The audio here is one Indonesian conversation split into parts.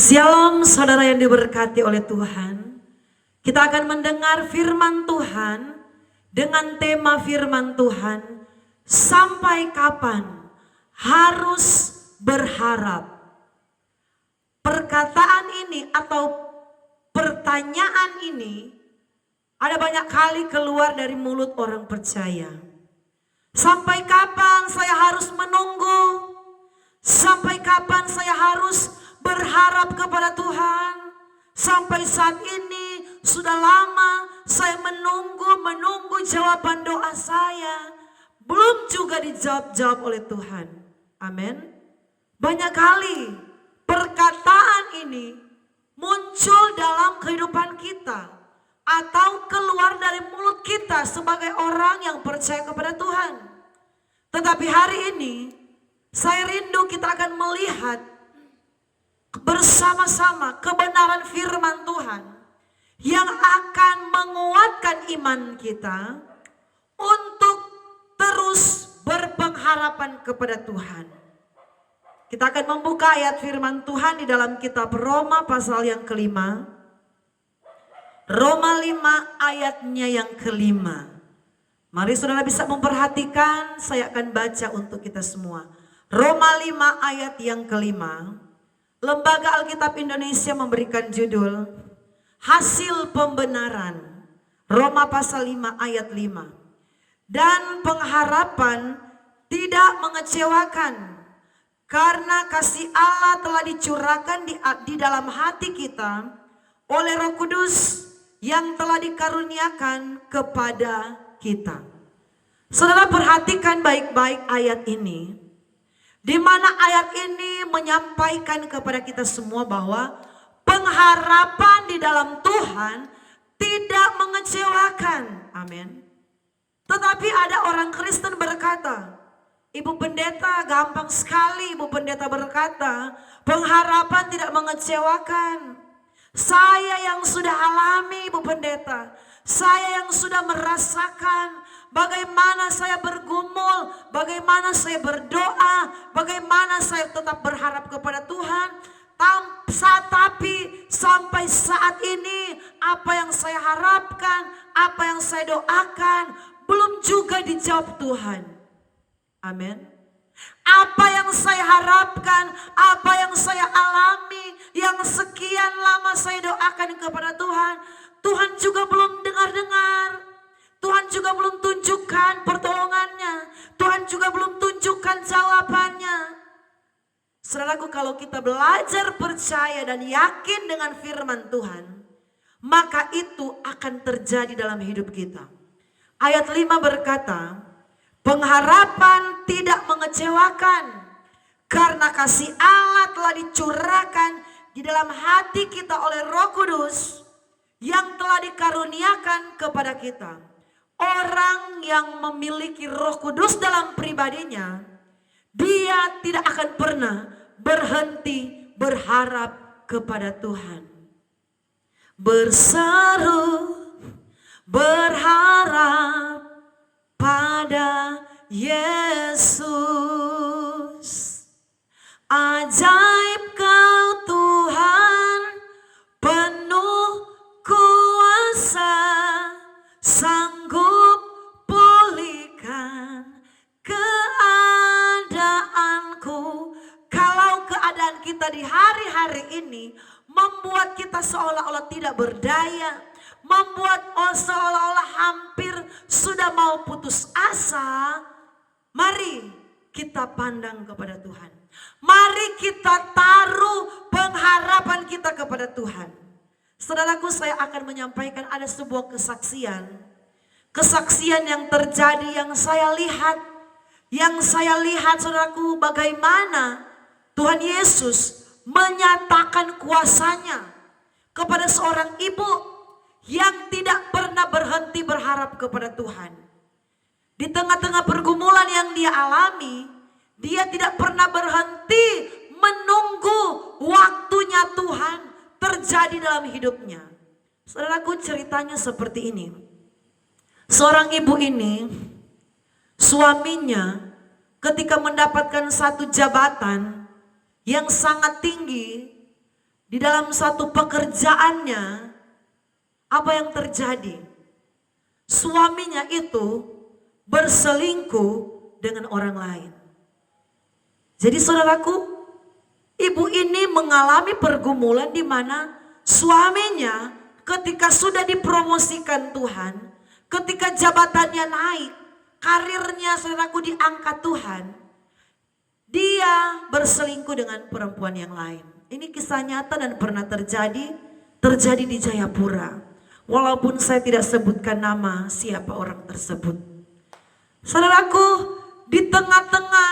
Shalom saudara yang diberkati oleh Tuhan. Kita akan mendengar firman Tuhan dengan tema firman Tuhan, sampai kapan harus berharap. Perkataan ini atau pertanyaan ini ada banyak kali keluar dari mulut orang percaya. Sampai kapan saya harus menunggu? Sampai kapan saya harus berharap kepada Tuhan? Sampai saat ini sudah lama saya menunggu jawaban doa saya. Belum juga dijawab oleh Tuhan. Amin. Banyak kali perkataan ini muncul dalam kehidupan kita atau keluar dari mulut kita sebagai orang yang percaya kepada Tuhan. Tetapi hari ini saya rindu kita akan melihat bersama-sama kebenaran firman Tuhan yang akan menguatkan iman kita untuk terus berpengharapan kepada Tuhan. Kita akan membuka ayat firman Tuhan di dalam kitab Roma pasal yang kelima. Roma 5 ayatnya yang kelima. Mari saudara bisa memperhatikan, saya akan baca untuk kita semua. Roma 5 ayat yang kelima. Lembaga Alkitab Indonesia memberikan judul Hasil Pembenaran. Roma pasal 5 ayat 5. Dan pengharapan tidak mengecewakan, karena kasih Allah telah dicurahkan di dalam hati kita oleh Roh Kudus yang telah dikaruniakan kepada kita. Saudara perhatikan baik-baik ayat ini. Di mana ayat ini menyampaikan kepada kita semua bahwa pengharapan di dalam Tuhan tidak mengecewakan. Amin. Tetapi ada orang Kristen berkata, Ibu Pendeta, gampang sekali Ibu Pendeta berkata, pengharapan tidak mengecewakan. Saya yang sudah alami Ibu Pendeta, saya yang sudah merasakan bagaimana saya bergumul, bagaimana saya berdoa, bagaimana saya tetap berharap kepada Tuhan. Tapi sampai saat ini apa yang saya harapkan, apa yang saya doakan belum juga dijawab Tuhan. Amin. Apa yang saya harapkan, apa yang saya alami, yang sekian lama saya doakan kepada Tuhan, Tuhan juga belum dengar-dengar. Tuhan juga belum tunjukkan pertolongannya. Tuhan juga belum tunjukkan jawabannya. Saudaraku, kalau kita belajar percaya dan yakin dengan firman Tuhan, maka itu akan terjadi dalam hidup kita. Ayat 5 berkata, pengharapan tidak mengecewakan, karena kasih Allah telah dicurahkan di dalam hati kita oleh Roh Kudus yang telah dikaruniakan kepada kita. Orang yang memiliki Roh Kudus dalam pribadinya, dia tidak akan pernah berhenti berharap kepada Tuhan. Berseru, berharap pada Yesus. Ajaib Kau Tuhan, penuh kuasa, sanggup pulihkan keadaanku. Kalau keadaan kita di hari-hari ini membuat kita seolah-olah tidak berdaya, membuat seolah-olah hampir sudah mau putus asa, mari kita pandang kepada Tuhan. Mari kita taruh pengharapan kita kepada Tuhan. Saudaraku, saya akan menyampaikan ada sebuah kesaksian. Kesaksian yang terjadi yang saya lihat. Yang saya lihat saudaraku, bagaimana Tuhan Yesus menyatakan kuasanya kepada seorang ibu yang tidak pernah berhenti berharap kepada Tuhan. Di tengah-tengah pergumulan yang dia alami, dia tidak pernah berhenti menunggu waktunya Tuhan terjadi dalam hidupnya. Saudaraku, ceritanya seperti ini. Seorang ibu ini, suaminya ketika mendapatkan satu jabatan yang sangat tinggi, Di dalam satu pekerjaannya, apa yang terjadi? Suaminya itu berselingkuh dengan orang lain. Jadi saudaraku, ibu ini mengalami pergumulan di mana suaminya ketika sudah dipromosikan Tuhan, ketika jabatannya naik, karirnya saudaraku diangkat Tuhan, dia berselingkuh dengan perempuan yang lain. Ini kisah nyata dan pernah terjadi di Jayapura. Walaupun saya tidak sebutkan nama siapa orang tersebut. Saudaraku, di tengah-tengah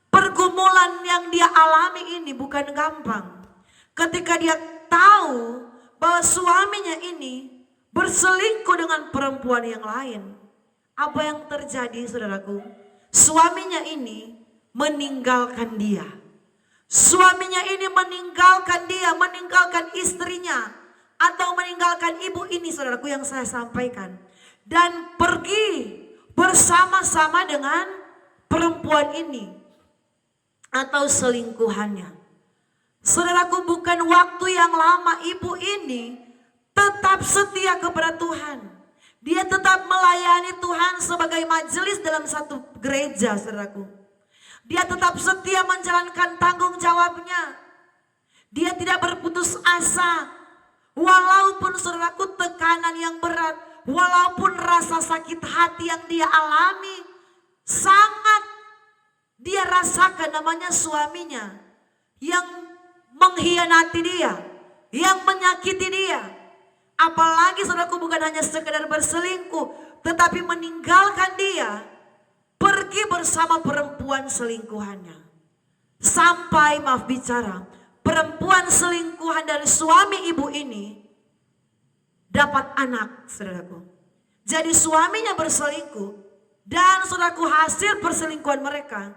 pergumulan yang dia alami ini bukan gampang. Ketika dia tahu bahwa suaminya ini berselingkuh dengan perempuan yang lain. Apa yang terjadi saudaraku? Suaminya ini meninggalkan dia. Suaminya ini meninggalkan dia, meninggalkan istrinya, atau meninggalkan ibu ini saudaraku yang saya sampaikan. Dan pergi bersama-sama dengan perempuan ini atau selingkuhannya. Saudaraku, bukan waktu yang lama ibu ini tetap setia kepada Tuhan. Dia tetap melayani Tuhan sebagai majelis dalam satu gereja saudaraku. Dia tetap setia menjalankan tanggung jawabnya. Dia tidak berputus asa. Walaupun saudaraku tekanan yang berat, walaupun rasa sakit hati yang dia alami, sangat dia rasakan namanya suaminya yang mengkhianati dia, yang menyakiti dia. Apalagi saudaraku bukan hanya sekedar berselingkuh, tetapi meninggalkan dia, pergi bersama perempuan selingkuhannya. Sampai maaf bicara, perempuan selingkuhan dari suami ibu ini dapat anak saudaraku. Jadi suaminya berselingkuh dan saudaraku hasil perselingkuhan mereka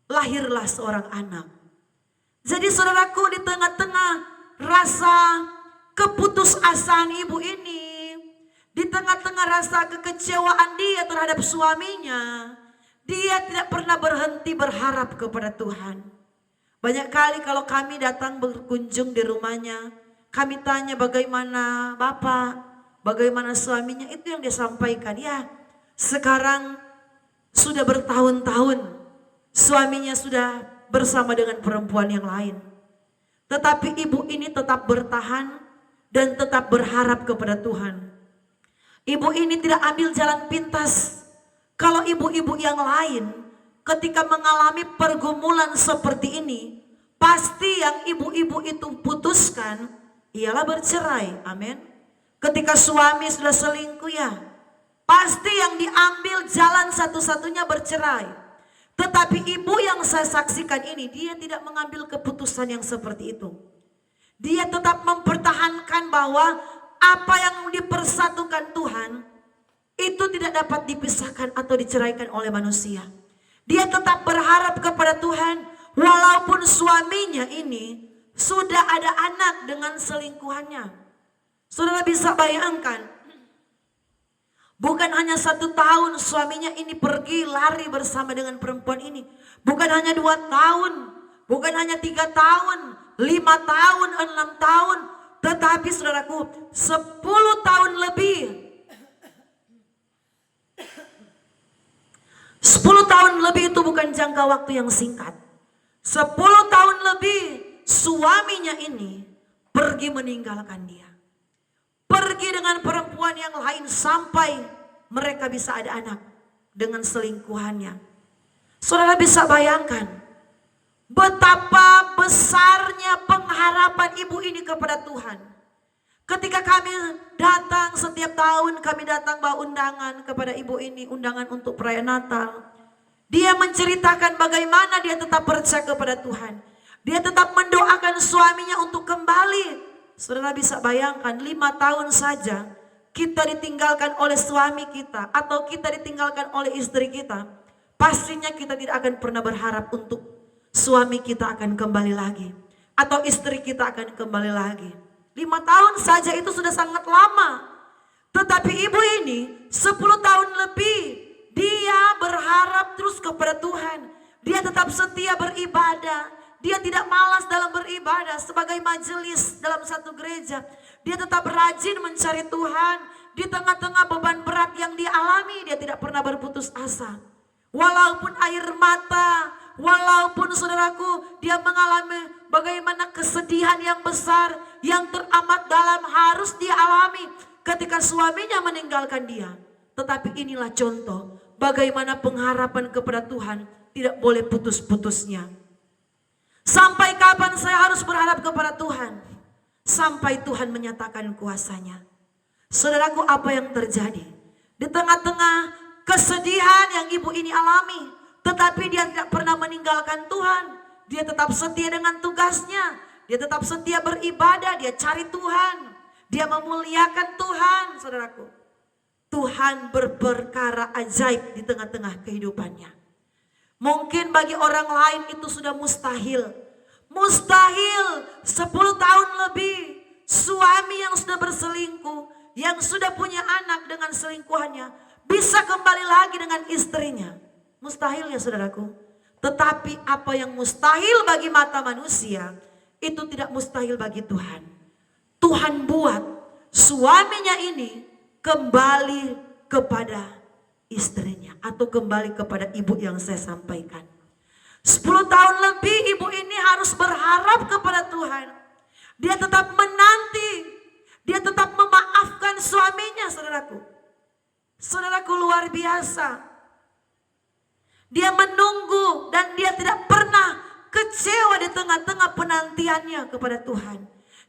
lahirlah seorang anak. Jadi saudaraku di tengah-tengah rasa keputusasaan ibu ini, di tengah-tengah rasa kekecewaan dia terhadap suaminya, dia tidak pernah berhenti berharap kepada Tuhan. Banyak kali kalau kami datang berkunjung di rumahnya, kami tanya bagaimana Bapak, bagaimana suaminya, itu yang dia sampaikan. Ya, sekarang sudah bertahun-tahun suaminya sudah bersama dengan perempuan yang lain. Tetapi ibu ini tetap bertahan dan tetap berharap kepada Tuhan. Ibu ini tidak ambil jalan pintas. Kalau ibu-ibu yang lain ketika mengalami pergumulan seperti ini, pasti yang ibu-ibu itu putuskan ialah bercerai. Amin. Ketika suami sudah selingkuh, ya pasti yang diambil jalan satu-satunya bercerai. Tetapi ibu yang saya saksikan ini, dia tidak mengambil keputusan yang seperti itu. Dia tetap mempertahankan bahwa apa yang dipersatukan Tuhan itu tidak dapat dipisahkan atau diceraikan oleh manusia. Dia tetap berharap kepada Tuhan walaupun suaminya ini sudah ada anak dengan selingkuhannya. Saudara bisa bayangkan, bukan hanya 1 tahun suaminya ini pergi lari bersama dengan perempuan ini. Bukan hanya 2 tahun, bukan hanya 3 tahun, 5 tahun, 6 tahun. Tetapi saudaraku 10 tahun lebih. 10 tahun lebih itu bukan jangka waktu yang singkat. 10 tahun lebih suaminya ini pergi meninggalkan dia. Pergi dengan perempuan yang lain sampai mereka bisa ada anak dengan selingkuhannya. Saudara bisa bayangkan betapa besarnya pengharapan ibu ini kepada Tuhan. Ketika kami datang setiap tahun, kami datang bawa undangan kepada ibu ini, undangan untuk perayaan Natal. Dia menceritakan bagaimana dia tetap percaya kepada Tuhan. Dia tetap mendoakan suaminya untuk kembali. Saudara bisa bayangkan 5 tahun saja kita ditinggalkan oleh suami kita atau kita ditinggalkan oleh istri kita. Pastinya kita tidak akan pernah berharap untuk suami kita akan kembali lagi. Atau istri kita akan kembali lagi. 5 tahun saja itu sudah sangat lama. Tetapi ibu ini 10 tahun lebih dia berharap terus kepada Tuhan. Dia tetap setia beribadah. Dia tidak malas dalam beribadah sebagai majelis dalam satu gereja. Dia tetap rajin mencari Tuhan. Di tengah-tengah beban berat yang dia alami, dia tidak pernah berputus asa. Walaupun air mata, walaupun saudaraku dia mengalami bagaimana kesedihan yang besar, yang teramat dalam harus dia alami ketika suaminya meninggalkan dia. Tetapi inilah contoh bagaimana pengharapan kepada Tuhan tidak boleh putus-putusnya. Sampai kapan saya harus berharap kepada Tuhan? Sampai Tuhan menyatakan kuasanya. Saudaraku, apa yang terjadi? Di tengah-tengah kesedihan yang ibu ini alami, tetapi dia tidak pernah meninggalkan Tuhan. Dia tetap setia dengan tugasnya. Dia tetap setia beribadah, dia cari Tuhan. Dia memuliakan Tuhan, saudaraku. Tuhan berperkara ajaib di tengah-tengah kehidupannya. Mungkin bagi orang lain itu sudah mustahil. Mustahil 10 tahun lebih suami yang sudah berselingkuh, yang sudah punya anak dengan selingkuhannya, bisa kembali lagi dengan istrinya. Mustahil ya saudaraku. Tetapi apa yang mustahil bagi mata manusia, itu tidak mustahil bagi Tuhan. Tuhan buat suaminya ini kembali kepada istrinya atau kembali kepada ibu yang saya sampaikan. 10 tahun lebih ibu ini harus berharap kepada Tuhan. Dia tetap menanti, dia tetap memaafkan suaminya, saudaraku. Saudaraku, luar biasa. Dia menunggu dan dia tidak pernah kecewa di tengah-tengah penantiannya kepada Tuhan.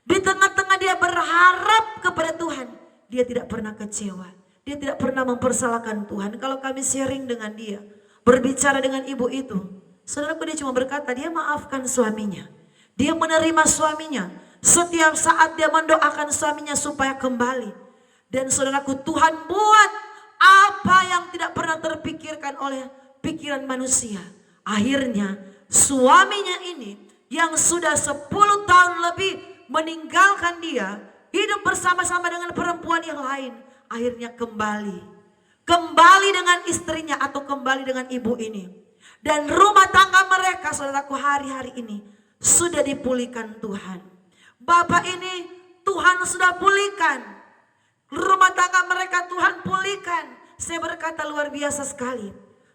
Di tengah-tengah dia berharap kepada Tuhan, dia tidak pernah kecewa. Dia tidak pernah mempersalahkan Tuhan. Kalau kami sharing dengan dia, berbicara dengan ibu itu, saudaraku, dia cuma berkata dia maafkan suaminya. Dia menerima suaminya. Setiap saat dia mendoakan suaminya supaya kembali. Dan saudaraku, Tuhan buat apa yang tidak pernah terpikirkan oleh pikiran manusia. Akhirnya suaminya ini yang sudah 10 tahun lebih meninggalkan dia, hidup bersama-sama dengan perempuan yang lain, akhirnya kembali dengan istrinya atau kembali dengan ibu ini. Dan rumah tangga mereka, saudaraku, hari-hari ini sudah dipulihkan Tuhan. Bapak ini Tuhan sudah pulihkan. Rumah tangga mereka Tuhan pulihkan. Saya berkata luar biasa sekali.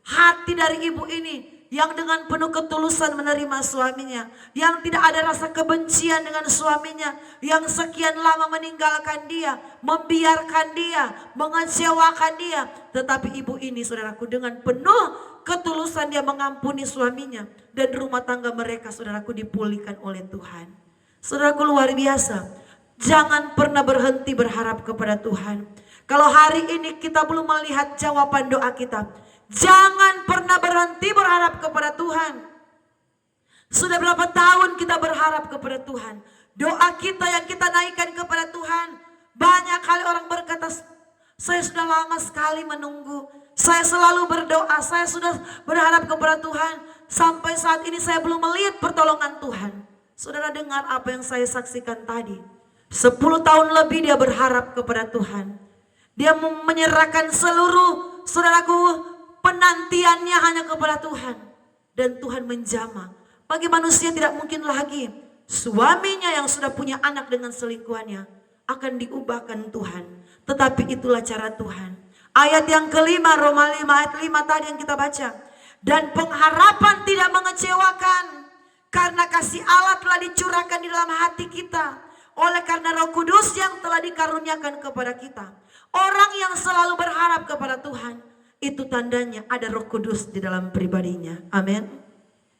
Hati dari ibu ini yang dengan penuh ketulusan menerima suaminya, yang tidak ada rasa kebencian dengan suaminya, yang sekian lama meninggalkan dia, membiarkan dia, mengecewakan dia. Tetapi ibu ini, saudaraku, dengan penuh ketulusan dia mengampuni suaminya, dan rumah tangga mereka, saudaraku, dipulihkan oleh Tuhan. Saudaraku, luar biasa. Jangan pernah berhenti berharap kepada Tuhan. Kalau hari ini kita belum melihat jawaban doa kita, jangan pernah berhenti berharap kepada Tuhan. Sudah berapa tahun kita berharap kepada Tuhan. Doa kita yang kita naikkan kepada Tuhan. Banyak kali orang berkata, saya sudah lama sekali menunggu. Saya selalu berdoa, saya sudah berharap kepada Tuhan. Sampai saat ini saya belum melihat pertolongan Tuhan. Saudara dengar apa yang saya saksikan tadi. 10 tahun lebih dia berharap kepada Tuhan. Dia menyerahkan seluruh, saudaraku, penantiannya hanya kepada Tuhan. Dan Tuhan menjamah. Bagi manusia tidak mungkin lagi suaminya yang sudah punya anak dengan selingkuhannya akan diubahkan Tuhan. Tetapi itulah cara Tuhan. Ayat yang kelima, Roma 5 ayat 5 tadi yang kita baca. Dan pengharapan tidak mengecewakan, karena kasih Allah telah dicurahkan di dalam hati kita oleh karena Roh Kudus yang telah dikaruniakan kepada kita. Orang yang selalu berharap kepada Tuhan, itu tandanya ada Roh Kudus di dalam pribadinya. Amin.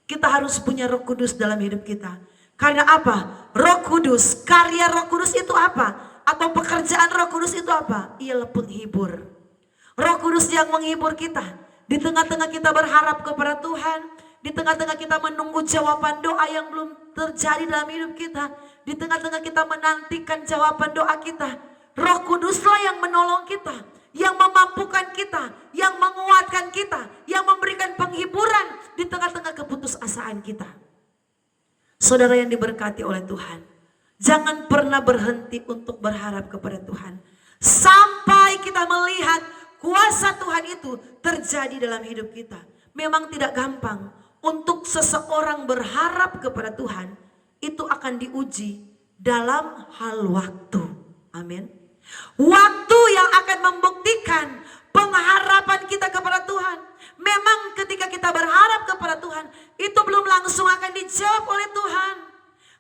Kita harus punya Roh Kudus dalam hidup kita. Karena apa? Roh Kudus, karya Roh Kudus itu apa? Atau pekerjaan Roh Kudus itu apa? Ialah penghibur. Roh Kudus yang menghibur kita. Di tengah-tengah kita berharap kepada Tuhan, di tengah-tengah kita menunggu jawaban doa yang belum terjadi dalam hidup kita, di tengah-tengah kita menantikan jawaban doa kita, Roh Kuduslah yang menolong kita, yang memampukan kita, yang menguatkan kita, yang memberikan penghiburan di tengah-tengah keputusasaan kita. Saudara yang diberkati oleh Tuhan, jangan pernah berhenti untuk berharap kepada Tuhan sampai kita melihat kuasa Tuhan itu terjadi dalam hidup kita. Memang tidak gampang untuk seseorang berharap kepada Tuhan, itu akan diuji dalam hal waktu. Amin. Waktu yang akan membuktikan pengharapan kita kepada Tuhan. Memang ketika kita berharap kepada Tuhan, itu belum langsung akan dijawab oleh Tuhan.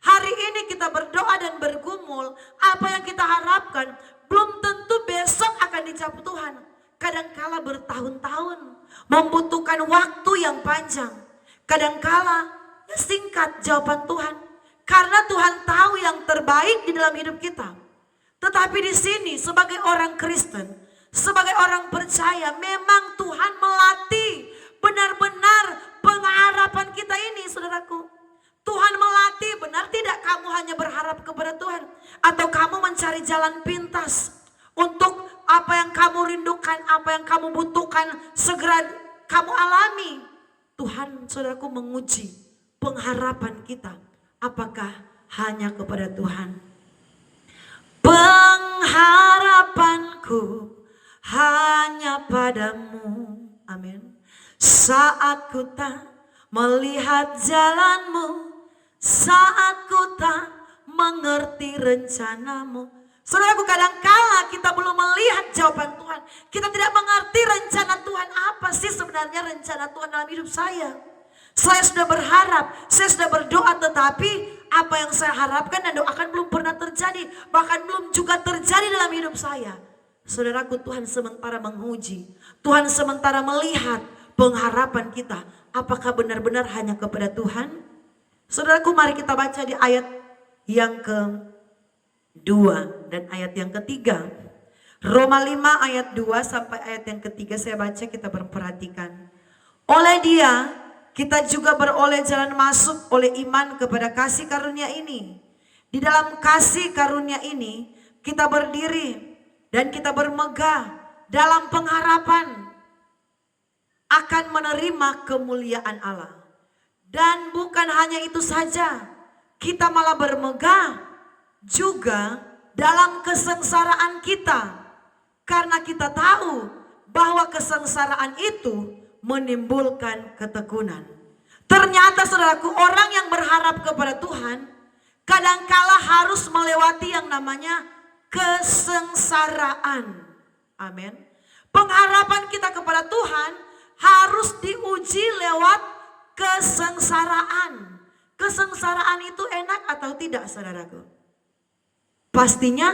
Hari ini kita berdoa dan bergumul, apa yang kita harapkan belum tentu besok akan dijawab Tuhan. Kadangkala bertahun-tahun, membutuhkan waktu yang panjang. Kadangkala singkat jawaban Tuhan, karena Tuhan tahu yang terbaik di dalam hidup kita. Tetapi di sini sebagai orang Kristen, sebagai orang percaya, memang Tuhan melatih benar-benar pengharapan kita ini, saudaraku. Tuhan melatih, benar tidak kamu hanya berharap kepada Tuhan, atau kamu mencari jalan pintas untuk apa yang kamu rindukan, apa yang kamu butuhkan segera kamu alami. Tuhan, saudaraku, menguji pengharapan kita. Apakah hanya kepada Tuhan? Pengharapanku hanya padamu. Amin. Saat ku tak melihat jalanmu, saat ku tak mengerti rencanamu. Saudaraku, kadangkala kita belum melihat jawaban Tuhan. Kita tidak mengerti rencana Tuhan. Apa sih sebenarnya rencana Tuhan dalam hidup saya? Saya sudah berharap, saya sudah berdoa, tetapi apa yang saya harapkan dan doakan belum pernah terjadi. Bahkan belum juga terjadi dalam hidup saya. Saudaraku, Tuhan sementara menguji. Tuhan sementara melihat pengharapan kita. Apakah benar-benar hanya kepada Tuhan? Saudaraku, mari kita baca di ayat yang kedua dan ayat yang ketiga. Roma 5 ayat 2 sampai ayat yang ketiga saya baca, kita berperhatikan. Oleh Dia kita juga beroleh jalan masuk oleh iman kepada kasih karunia ini. Di dalam kasih karunia ini kita berdiri dan kita bermegah dalam pengharapan akan menerima kemuliaan Allah. Dan bukan hanya itu saja, kita malah bermegah juga dalam kesengsaraan kita. Karena kita tahu bahwa kesengsaraan itu menimbulkan ketekunan. Ternyata saudaraku, orang yang berharap kepada Tuhan kadangkala harus melewati yang namanya kesengsaraan. Amin. Pengharapan kita kepada Tuhan harus diuji lewat kesengsaraan. Kesengsaraan itu enak atau tidak, saudaraku? Pastinya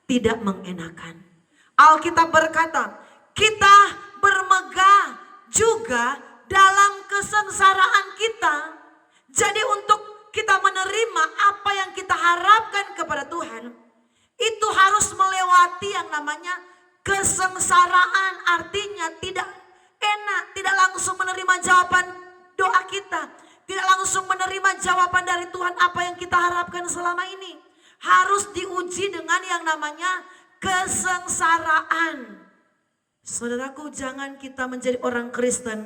tidak mengenakan. Alkitab berkata, kita bermegah juga dalam kesengsaraan kita. Jadi untuk kita menerima apa yang kita harapkan kepada Tuhan, itu harus melewati yang namanya kesengsaraan. Artinya tidak enak, tidak langsung menerima jawaban doa kita, tidak langsung menerima jawaban dari Tuhan apa yang kita harapkan selama ini. Harus diuji dengan yang namanya kesengsaraan. Saudaraku, jangan kita menjadi orang Kristen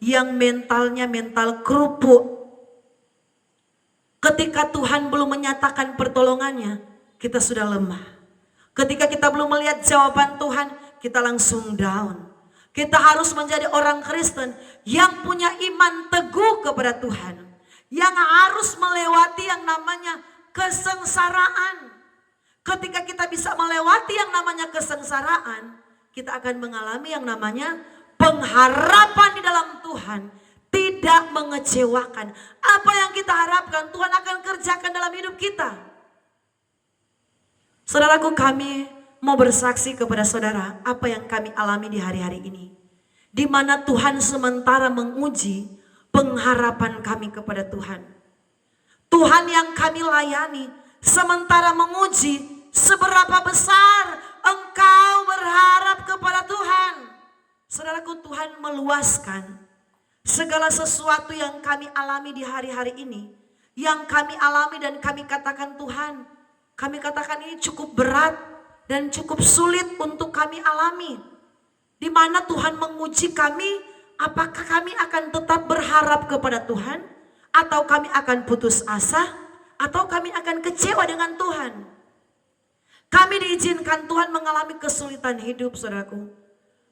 yang mentalnya mental kerupuk. Ketika Tuhan belum menyatakan pertolongannya, kita sudah lemah. Ketika kita belum melihat jawaban Tuhan, kita langsung down. Kita harus menjadi orang Kristen yang punya iman teguh kepada Tuhan. Yang harus melewati yang namanya kesengsaraan. Ketika kita bisa melewati yang namanya kesengsaraan, kita akan mengalami yang namanya pengharapan di dalam Tuhan. Tidak mengecewakan. Apa yang kita harapkan Tuhan akan kerjakan dalam hidup kita. Saudaraku, kami mau bersaksi kepada saudara apa yang kami alami di hari-hari ini. Di mana Tuhan sementara menguji pengharapan kami kepada Tuhan. Tuhan yang kami layani sementara menguji seberapa besar engkau berharap kepada Tuhan. Saudaraku, Tuhan meluaskan segala sesuatu yang kami alami di hari-hari ini. Yang kami alami dan kami katakan, Tuhan, kami katakan ini cukup berat dan cukup sulit untuk kami alami. Di mana Tuhan menguji kami, apakah kami akan tetap berharap kepada Tuhan, atau kami akan putus asa, atau kami akan kecewa dengan Tuhan. Kami diizinkan Tuhan mengalami kesulitan hidup, saudaraku.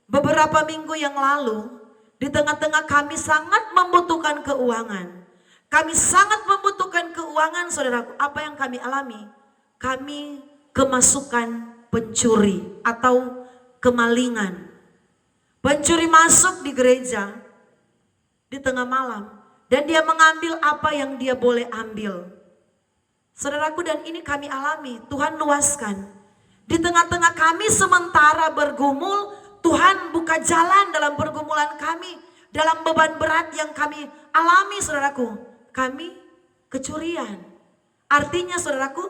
Beberapa minggu yang lalu, Di tengah-tengah kami sangat membutuhkan keuangan. Kami sangat membutuhkan keuangan, saudaraku. Apa yang kami alami? Kami kemasukan pencuri atau kemalingan. Pencuri masuk di gereja di tengah malam dan dia mengambil apa yang dia boleh ambil. Saudaraku, dan ini kami alami. Tuhan luaskan. Di tengah-tengah kami sementara bergumul, Tuhan buka jalan dalam pergumulan kami, dalam beban berat yang kami alami, saudaraku. Kami kecurian. Artinya, saudaraku,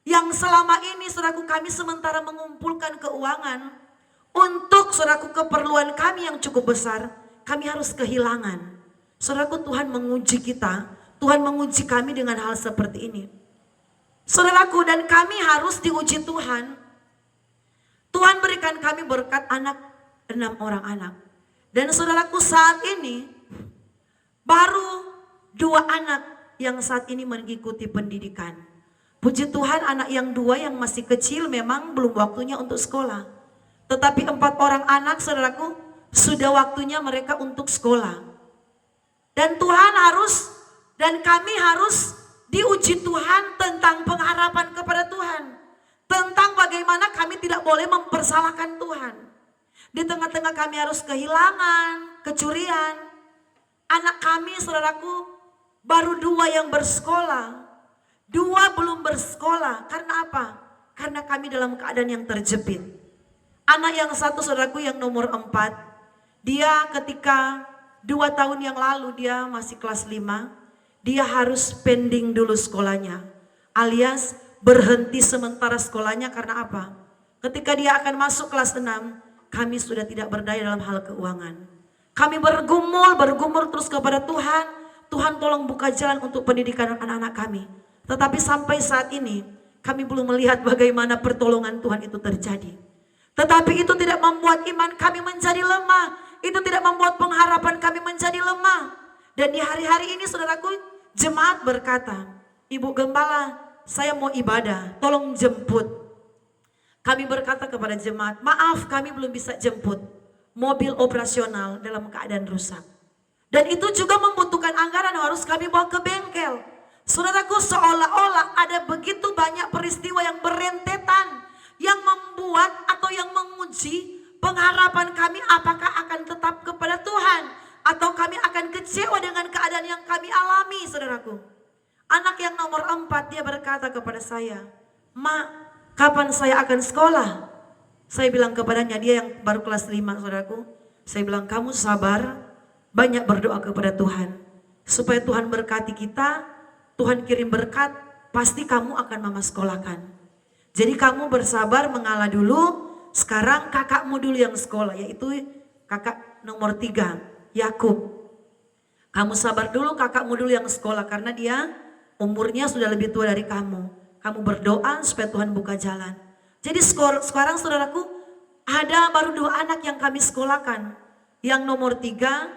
yang selama ini, saudaraku, kami sementara mengumpulkan keuangan untuk, saudaraku, keperluan kami yang cukup besar, kami harus kehilangan. Saudaraku, Tuhan menguji kita, Tuhan menguji kami dengan hal seperti ini. Saudaraku, dan kami harus diuji Tuhan. Tuhan berikan kami berkat anak, 6 orang anak. Dan saudaraku, saat ini baru 2 anak yang saat ini mengikuti pendidikan. Puji Tuhan, anak yang 2 yang masih kecil memang belum waktunya untuk sekolah. Tetapi 4 orang anak, saudaraku, sudah waktunya mereka untuk sekolah. Dan Tuhan harus, dan kami harus diuji Tuhan tentang pengharapan kepada Tuhan. Tentang bagaimana kami tidak boleh mempersalahkan Tuhan. Di tengah-tengah kami harus kehilangan, kecurian. Anak kami, saudaraku, baru 2 yang bersekolah. 2 belum bersekolah. Karena apa? Karena kami dalam keadaan yang terjepit. Anak yang satu, saudaraku, yang nomor 4. Dia ketika 2 tahun yang lalu, dia masih kelas 5. Dia harus pending dulu sekolahnya, alias berhenti sementara sekolahnya. Karena apa? Ketika dia akan masuk kelas 6, kami sudah tidak berdaya dalam hal keuangan. Kami bergumul terus kepada Tuhan. Tuhan, tolong buka jalan untuk pendidikan anak-anak kami. Tetapi sampai saat ini kami belum melihat bagaimana pertolongan Tuhan itu terjadi. Tetapi itu tidak membuat iman kami menjadi lemah. Itu tidak membuat pengharapan kami menjadi lemah. Dan di hari-hari ini, saudaraku, jemaat berkata, Ibu Gembala, saya mau ibadah, tolong jemput. Kami berkata kepada jemaat, maaf, kami belum bisa jemput. Mobil operasional dalam keadaan rusak. Dan itu juga membutuhkan anggaran, harus kami bawa ke bengkel. Saudaraku, seolah-olah ada begitu banyak peristiwa yang berentetan, yang membuat atau yang menguji pengharapan kami apakah akan tetap kepada Tuhan, atau kami akan kecewa dengan keadaan yang kami alami, saudaraku. Anak yang nomor 4, dia berkata kepada saya, "Mak, kapan saya akan sekolah?" Saya bilang kepadanya, dia yang baru kelas 5, saudaraku. Saya bilang, kamu sabar, banyak berdoa kepada Tuhan. Supaya Tuhan berkati kita, Tuhan kirim berkat, pasti kamu akan mama sekolahkan. Jadi kamu bersabar mengalah dulu, sekarang kakakmu dulu yang sekolah, yaitu kakak nomor 3, Yakub. Kamu sabar dulu, kakakmu dulu yang sekolah, karena dia umurnya sudah lebih tua dari kamu. Kamu berdoa supaya Tuhan buka jalan. Jadi sekarang saudaraku, ada baru 2 anak yang kami sekolahkan. Yang nomor 3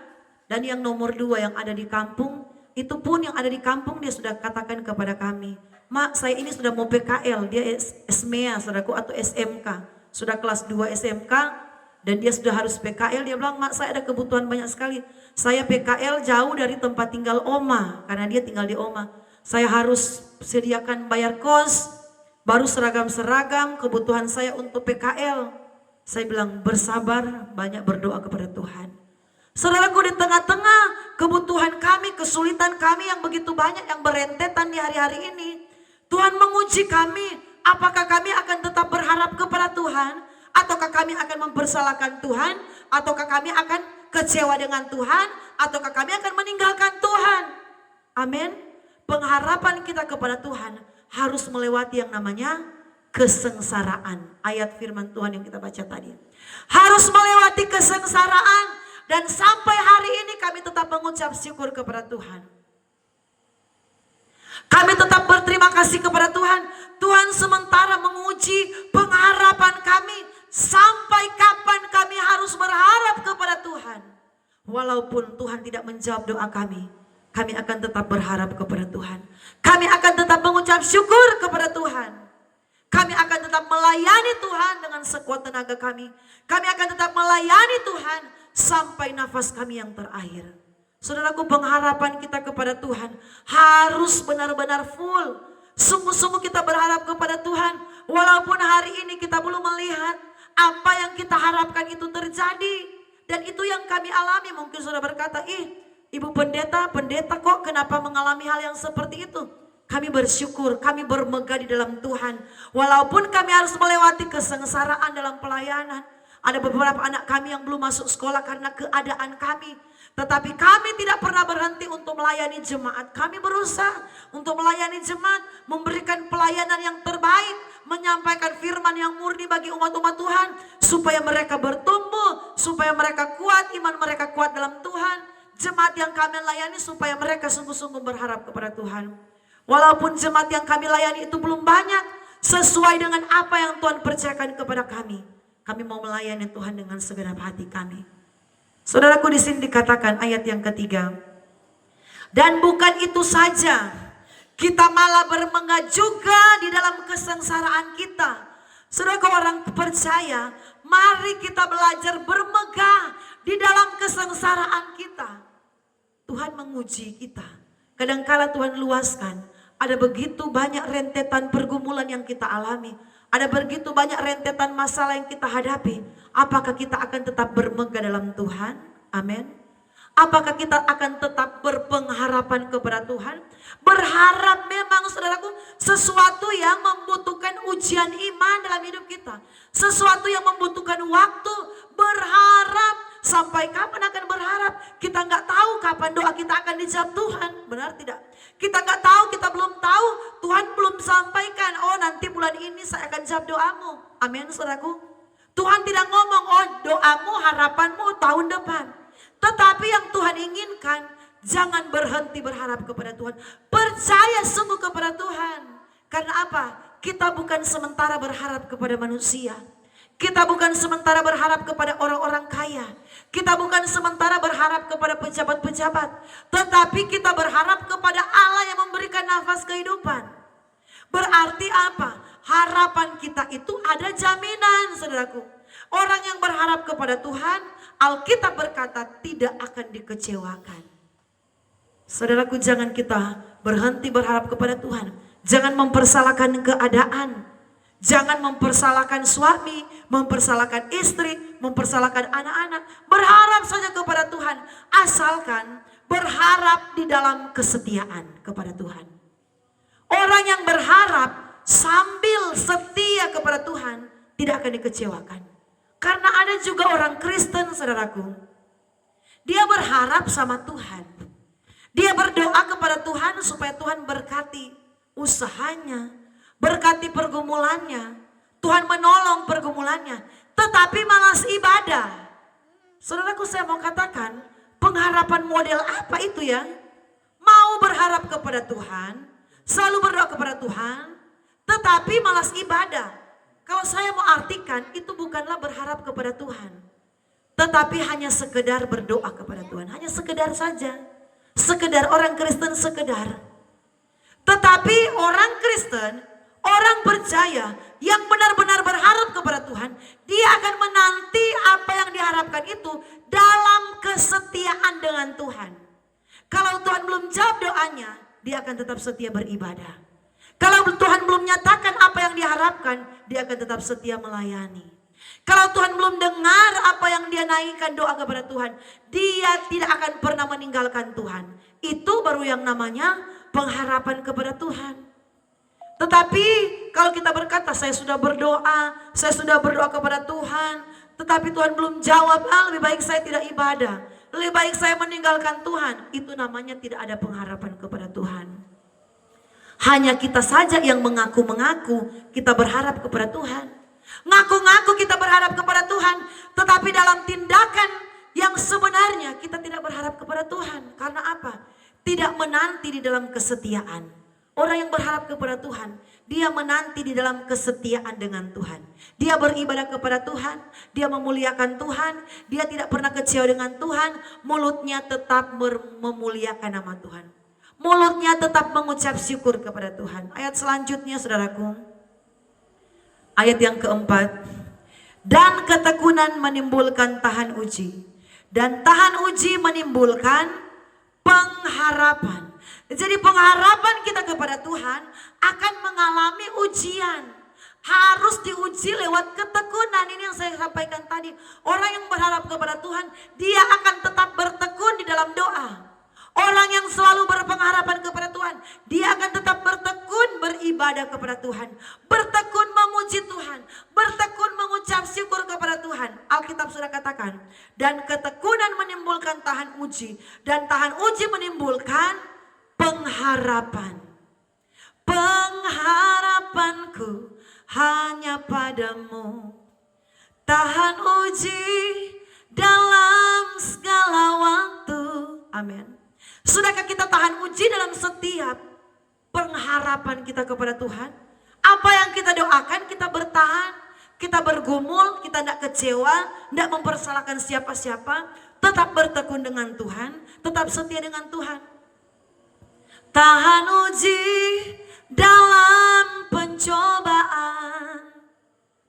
dan yang nomor 2 yang ada di kampung. Itu pun yang ada di kampung dia sudah katakan kepada kami, "Mak, saya ini sudah mau PKL." Dia SMEA, saudaraku, atau SMK. Sudah kelas 2 SMK dan dia sudah harus PKL. Dia bilang, "Mak, saya ada kebutuhan banyak sekali. Saya PKL jauh dari tempat tinggal Oma." Karena dia tinggal di Oma. "Saya harus sediakan bayar kos, baru seragam-seragam, kebutuhan saya untuk PKL." Saya bilang, bersabar, banyak berdoa kepada Tuhan. Saudaraku, di tengah-tengah kebutuhan kami, kesulitan kami yang begitu banyak yang berentetan di hari-hari ini, Tuhan menguji kami, apakah kami akan tetap berharap kepada Tuhan, ataukah kami akan mempersalahkan Tuhan, ataukah kami akan kecewa dengan Tuhan, ataukah kami akan meninggalkan Tuhan. Amin. Pengharapan kita kepada Tuhan harus melewati yang namanya kesengsaraan. Ayat firman Tuhan yang kita baca tadi. Harus melewati kesengsaraan. Dan sampai hari ini kami tetap mengucap syukur kepada Tuhan. Kami tetap berterima kasih kepada Tuhan. Tuhan sementara menguji pengharapan kami. Sampai kapan kami harus berharap kepada Tuhan. Walaupun Tuhan tidak menjawab doa kami, kami akan tetap berharap kepada Tuhan. Kami akan tetap mengucap syukur kepada Tuhan. Kami akan tetap melayani Tuhan dengan sekuat tenaga kami. Kami akan tetap melayani Tuhan sampai nafas kami yang terakhir. Saudaraku, pengharapan kita kepada Tuhan harus benar-benar full. Sungguh-sungguh kita berharap kepada Tuhan. Walaupun hari ini kita belum melihat apa yang kita harapkan itu terjadi. Dan itu yang kami alami. Mungkin saudara berkata, Ibu pendeta kok kenapa mengalami hal yang seperti itu? Kami bersyukur, kami bermegah di dalam Tuhan. Walaupun kami harus melewati kesengsaraan dalam pelayanan. Ada beberapa anak kami yang belum masuk sekolah karena keadaan kami. Tetapi kami tidak pernah berhenti untuk melayani jemaat. Kami berusaha untuk melayani jemaat, memberikan pelayanan yang terbaik, menyampaikan firman yang murni bagi umat-umat Tuhan. Supaya mereka bertumbuh, supaya mereka kuat, iman mereka kuat dalam Tuhan. Jemaat yang kami layani supaya mereka sungguh-sungguh berharap kepada Tuhan. Walaupun jemaat yang kami layani itu belum banyak, sesuai dengan apa yang Tuhan percayakan kepada kami. Kami mau melayani Tuhan dengan segenap hati kami. Saudaraku, di sini dikatakan ayat yang ketiga. Dan bukan itu saja, kita malah bermegah juga di dalam kesengsaraan kita. Saudaraku, orang percaya, mari kita belajar bermegah di dalam kesengsaraan kita. Tuhan menguji kita. Kadangkala Tuhan luaskan. Ada begitu banyak rentetan pergumulan yang kita alami. Ada begitu banyak rentetan masalah yang kita hadapi. Apakah kita akan tetap bermegah dalam Tuhan? Amin. Apakah kita akan tetap berpengharapan kepada Tuhan? Berharap memang saudaraku sesuatu yang membutuhkan ujian iman dalam hidup kita. Sesuatu yang membutuhkan waktu. Berharap. Sampai kapan akan berharap? Kita nggak tahu kapan doa kita akan dijawab Tuhan. Benar tidak? Kita nggak tahu, kita belum tahu. Tuhan belum sampaikan. Oh, nanti bulan ini saya akan jawab doamu. Amin, saudaraku. Tuhan tidak ngomong, oh doamu, harapanmu tahun depan. Tetapi yang Tuhan inginkan, jangan berhenti berharap kepada Tuhan. Percaya sungguh kepada Tuhan. Karena apa? Kita bukan sementara berharap kepada manusia. Kita bukan sementara berharap kepada orang-orang kaya. Kita bukan sementara berharap kepada pejabat-pejabat. Tetapi kita berharap kepada Allah yang memberikan nafas kehidupan. Berarti apa? Harapan kita itu ada jaminan, saudaraku. Orang yang berharap kepada Tuhan, Alkitab berkata tidak akan dikecewakan. Saudaraku, jangan kita berhenti berharap kepada Tuhan. Jangan mempersalahkan keadaan. Jangan mempersalahkan suami, mempersalahkan istri, mempersalahkan anak-anak. Berharap saja kepada Tuhan. Asalkan berharap di dalam kesetiaan kepada Tuhan. Orang yang berharap sambil setia kepada Tuhan tidak akan dikecewakan. Karena ada juga orang Kristen, saudaraku. Dia berharap sama Tuhan. Dia berdoa kepada Tuhan supaya Tuhan berkati usahanya, berkati pergumulannya. Tuhan menolong pergumulannya. Tetapi malas ibadah. Saudaraku, saya mau katakan, pengharapan model apa itu ya? Mau berharap kepada Tuhan, selalu berdoa kepada Tuhan, tetapi malas ibadah. Kalau saya mau artikan, itu bukanlah berharap kepada Tuhan. Tetapi hanya sekedar berdoa kepada Tuhan. Hanya sekedar saja. Sekedar orang Kristen sekedar. Tetapi orang Kristen, orang percaya yang benar-benar berharap kepada Tuhan, dia akan menanti apa yang diharapkan itu dalam kesetiaan dengan Tuhan. Kalau Tuhan belum jawab doanya, dia akan tetap setia beribadah. Kalau Tuhan belum nyatakan apa yang diharapkan, dia akan tetap setia melayani. Kalau Tuhan belum dengar apa yang dia naikkan doa kepada Tuhan, dia tidak akan pernah meninggalkan Tuhan. Itu baru yang namanya pengharapan kepada Tuhan. Tetapi kalau kita berkata, saya sudah berdoa kepada Tuhan, tetapi Tuhan belum jawab, lebih baik saya tidak ibadah, lebih baik saya meninggalkan Tuhan. Itu namanya tidak ada pengharapan kepada Tuhan. Hanya kita saja yang mengaku-mengaku kita berharap kepada Tuhan. Ngaku-ngaku kita berharap kepada Tuhan, tetapi dalam tindakan yang sebenarnya kita tidak berharap kepada Tuhan. Karena apa? Tidak menanti di dalam kesetiaan. Orang yang berharap kepada Tuhan, dia menanti di dalam kesetiaan dengan Tuhan. Dia beribadah kepada Tuhan, dia memuliakan Tuhan, dia tidak pernah kecewa dengan Tuhan, mulutnya tetap memuliakan nama Tuhan. Mulutnya tetap mengucap syukur kepada Tuhan. Ayat selanjutnya, saudaraku. Ayat yang keempat. Dan ketekunan menimbulkan tahan uji. Dan tahan uji menimbulkan pengharapan. Jadi pengharapan kita kepada Tuhan akan mengalami ujian. Harus diuji lewat ketekunan. Ini yang saya sampaikan tadi. Orang yang berharap kepada Tuhan, dia akan tetap bertekun di dalam doa. Orang yang selalu berpengharapan kepada Tuhan, dia akan tetap bertekun beribadah kepada Tuhan. Bertekun memuji Tuhan. Bertekun mengucap syukur kepada Tuhan. Alkitab sudah katakan. Dan ketekunan menimbulkan tahan uji. Dan tahan uji menimbulkan pengharapan. Pengharapanku hanya padamu. Tahan uji dalam segala waktu. Amin. Sudahkah kita tahan uji dalam setiap pengharapan kita kepada Tuhan? Apa yang kita doakan, kita bertahan, kita bergumul, kita tidak kecewa, tidak mempersalahkan siapa-siapa, tetap bertekun dengan Tuhan, tetap setia dengan Tuhan. Tahan uji dalam pencobaan.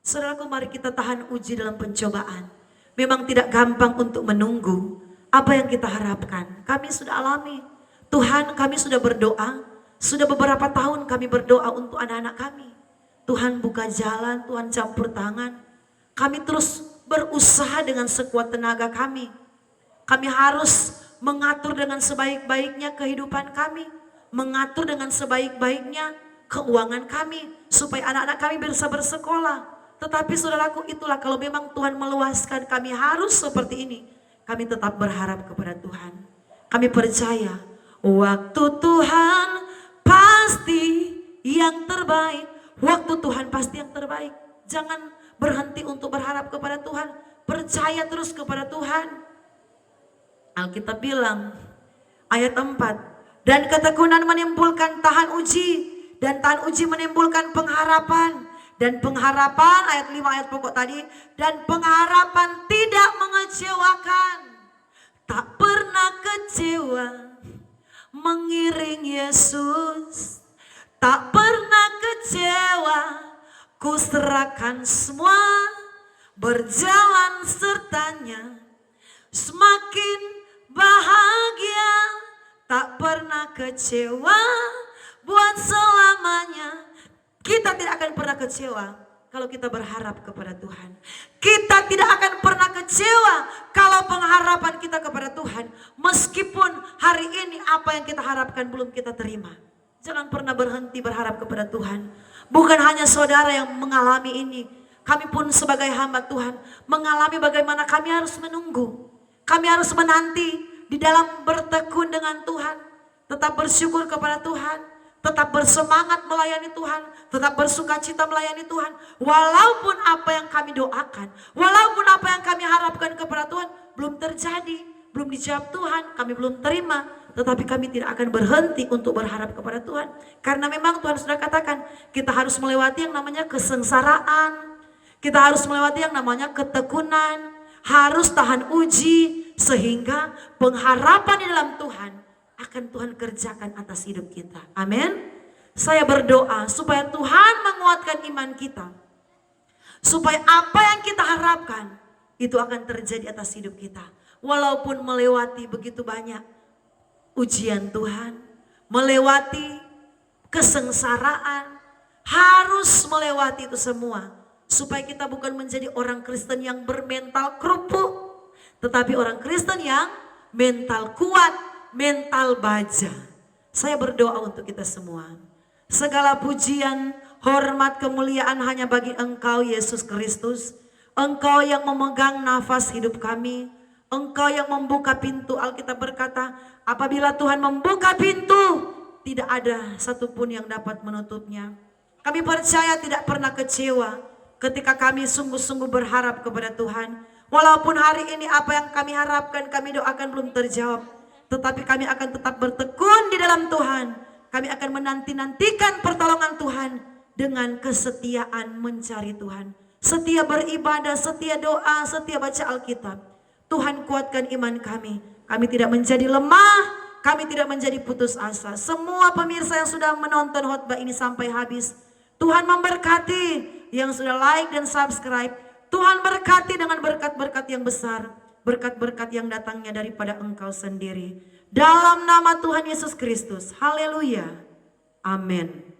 Saudaraku, mari kita tahan uji dalam pencobaan. Memang tidak gampang untuk menunggu apa yang kita harapkan. Kami sudah alami. Tuhan, kami sudah berdoa. Sudah beberapa tahun kami berdoa untuk anak-anak kami. Tuhan buka jalan, Tuhan campur tangan. Kami terus berusaha dengan sekuat tenaga kami. Kami harus mengatur dengan sebaik-baiknya kehidupan kami. Mengatur dengan sebaik-baiknya keuangan kami. Supaya anak-anak kami bisa bersekolah. Tetapi saudaraku, itulah kalau memang Tuhan meluaskan, kami harus seperti ini. Kami tetap berharap kepada Tuhan. Kami percaya waktu Tuhan pasti yang terbaik. Waktu Tuhan pasti yang terbaik. Jangan berhenti untuk berharap kepada Tuhan. Percaya terus kepada Tuhan. Alkitab bilang ayat 4. Dan ketekunan menimbulkan tahan uji. Dan tahan uji menimbulkan pengharapan. Dan pengharapan, ayat 5 ayat pokok tadi. Dan pengharapan tidak mengecewakan. Tak pernah kecewa mengiring Yesus. Tak pernah kecewa, ku serahkan semua. Berjalan sertanya, semakin bahagia. Tak pernah kecewa, buat selamanya. Kita tidak akan pernah kecewa kalau kita berharap kepada Tuhan. Kita tidak akan pernah kecewa kalau pengharapan kita kepada Tuhan. Meskipun hari ini apa yang kita harapkan belum kita terima. Jangan pernah berhenti berharap kepada Tuhan. Bukan hanya saudara yang mengalami ini. Kami pun sebagai hamba Tuhan mengalami bagaimana kami harus menunggu. Kami harus menanti di dalam bertekun dengan Tuhan. Tetap bersyukur kepada Tuhan. Tetap bersemangat melayani Tuhan. Tetap bersuka cita melayani Tuhan. Walaupun apa yang kami doakan. Walaupun apa yang kami harapkan kepada Tuhan belum terjadi. Belum dijawab Tuhan. Kami belum terima. Tetapi kami tidak akan berhenti untuk berharap kepada Tuhan. Karena memang Tuhan sudah katakan. Kita harus melewati yang namanya kesengsaraan. Kita harus melewati yang namanya ketekunan. Harus tahan uji. Sehingga pengharapan di dalam Tuhan akan Tuhan kerjakan atas hidup kita. Amin. Saya berdoa supaya Tuhan menguatkan iman kita. Supaya apa yang kita harapkan itu akan terjadi atas hidup kita. Walaupun melewati begitu banyak ujian Tuhan. Melewati kesengsaraan. Harus melewati itu semua. Supaya kita bukan menjadi orang Kristen yang bermental kerupuk. Tetapi orang Kristen yang mental kuat. Mental baja. Saya berdoa untuk kita semua. Segala pujian, hormat, kemuliaan hanya bagi Engkau Yesus Kristus. Engkau yang memegang nafas hidup kami. Engkau yang membuka pintu. Alkitab berkata, apabila Tuhan membuka pintu, tidak ada satupun yang dapat menutupnya. Kami percaya tidak pernah kecewa ketika kami sungguh-sungguh berharap kepada Tuhan. Walaupun hari ini apa yang kami harapkan, kami doakan belum terjawab. Tetapi kami akan tetap bertekun di dalam Tuhan. Kami akan menanti-nantikan pertolongan Tuhan dengan kesetiaan mencari Tuhan. Setia beribadah, setia doa, setia baca Alkitab. Tuhan kuatkan iman kami. Kami tidak menjadi lemah, kami tidak menjadi putus asa. Semua pemirsa yang sudah menonton khotbah ini sampai habis, Tuhan memberkati yang sudah like dan subscribe. Tuhan berkati dengan berkat-berkat yang besar. berkat-berkat yang datangnya daripada Engkau sendiri. Dalam nama Tuhan Yesus Kristus, haleluya, amin.